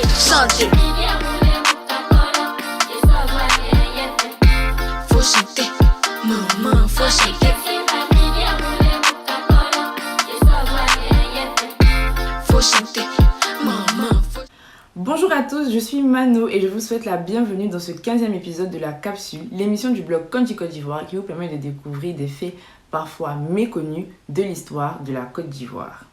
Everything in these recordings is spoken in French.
chanter. Faut chanter, maman, faut chanter. Faut chanter, maman. Bonjour à tous, je suis Mano et je vous souhaite la bienvenue dans ce 15e épisode de la Capsule, l'émission du blog Conti Côte d'Ivoire qui vous permet de découvrir des faits parfois méconnus de l'histoire de la Côte d'Ivoire.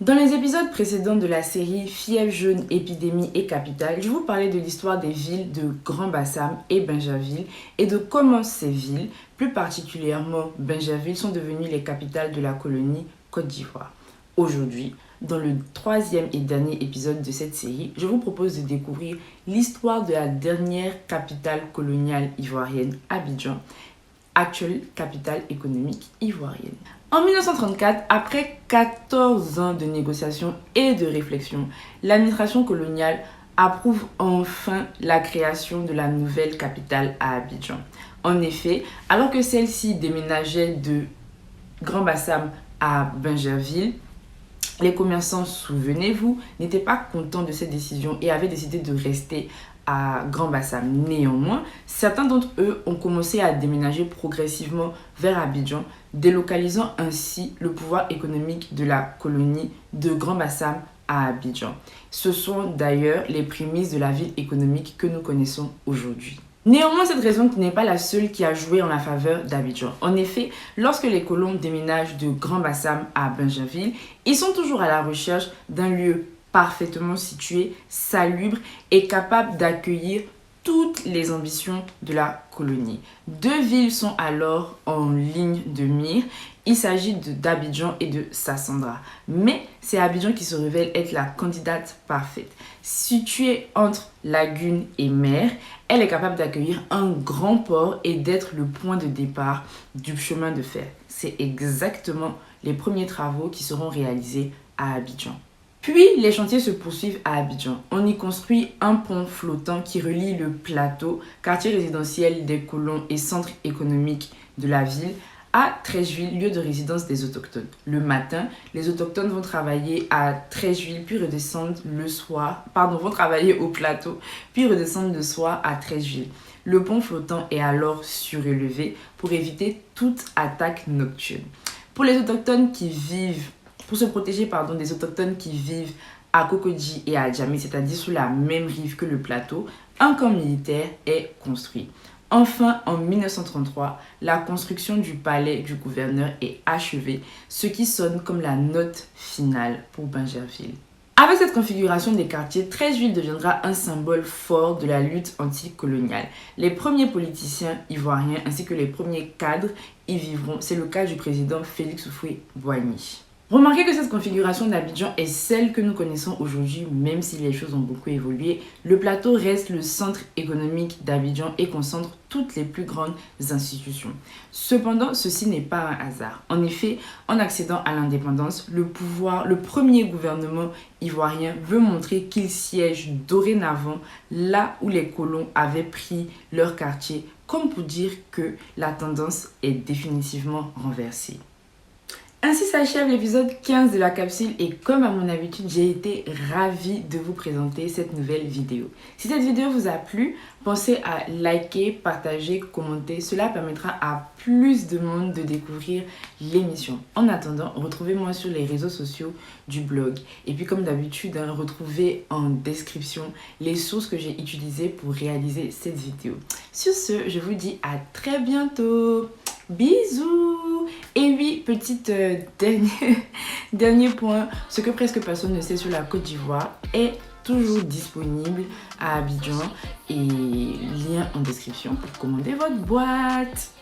Dans les épisodes précédents de la série Fièvre jaune, épidémie et capitale, je vous parlais de l'histoire des villes de Grand-Bassam et Bingerville et de comment ces villes, plus particulièrement Bingerville, sont devenues les capitales de la colonie Côte d'Ivoire. Aujourd'hui, dans le 3e et dernier épisode de cette série, je vous propose de découvrir l'histoire de la dernière capitale coloniale ivoirienne, Abidjan, actuelle capitale économique ivoirienne. En 1934, après 14 ans de négociations et de réflexion, l'administration coloniale approuve enfin la création de la nouvelle capitale à Abidjan. En effet, alors que celle-ci déménageait de Grand-Bassam à Bingerville, les commerçants, souvenez-vous, n'étaient pas contents de cette décision et avaient décidé de rester à Grand-Bassam. Néanmoins, certains d'entre eux ont commencé à déménager progressivement vers Abidjan, délocalisant ainsi le pouvoir économique de la colonie de Grand-Bassam à Abidjan. Ce sont d'ailleurs les prémices de la ville économique que nous connaissons aujourd'hui. Néanmoins, cette raison n'est pas la seule qui a joué en la faveur d'Abidjan. En effet, lorsque les colons déménagent de Grand-Bassam à Bingerville, ils sont toujours à la recherche d'un lieu parfaitement situé, salubre et capable d'accueillir toutes les ambitions de la colonie. Deux villes sont alors en ligne de mire. Il s'agit d'Abidjan et de Sassandra. Mais c'est Abidjan qui se révèle être la candidate parfaite. Située entre lagune et mer, elle est capable d'accueillir un grand port et d'être le point de départ du chemin de fer. C'est exactement les premiers travaux qui seront réalisés à Abidjan. Puis, les chantiers se poursuivent à Abidjan. On y construit un pont flottant qui relie le plateau, quartier résidentiel des colons et centre économique de la ville, à Treichville, lieu de résidence des autochtones. Le matin, les autochtones vont travailler à Treichville, puis redescendent vont travailler au plateau, puis redescendre le soir à Treichville. Le pont flottant est alors surélevé pour éviter toute attaque nocturne. Pour se protéger des autochtones qui vivent à Cocody et à Djamé, c'est-à-dire sous la même rive que le plateau, un camp militaire est construit. Enfin, en 1933, la construction du palais du gouverneur est achevée, ce qui sonne comme la note finale pour Bingerville. Avec cette configuration des quartiers, Treichville deviendra un symbole fort de la lutte anticoloniale. Les premiers politiciens ivoiriens ainsi que les premiers cadres y vivront. C'est le cas du président Félix Houphouët-Boigny. Remarquez que cette configuration d'Abidjan est celle que nous connaissons aujourd'hui, même si les choses ont beaucoup évolué. Le plateau reste le centre économique d'Abidjan et concentre toutes les plus grandes institutions. Cependant, ceci n'est pas un hasard. En effet, en accédant à l'indépendance, le premier gouvernement ivoirien veut montrer qu'il siège dorénavant là où les colons avaient pris leur quartier, comme pour dire que la tendance est définitivement renversée. Ainsi s'achève l'épisode 15 de la capsule et comme à mon habitude, j'ai été ravie de vous présenter cette nouvelle vidéo. Si cette vidéo vous a plu, pensez à liker, partager, commenter. Cela permettra à plus de monde de découvrir l'émission. En attendant, retrouvez-moi sur les réseaux sociaux du blog. Et puis comme d'habitude, retrouvez en description les sources que j'ai utilisées pour réaliser cette vidéo. Sur ce, je vous dis à très bientôt. Bisous! Et oui, dernier point, ce que presque personne ne sait sur la Côte d'Ivoire est toujours disponible à Abidjan et lien en description pour commander votre boîte.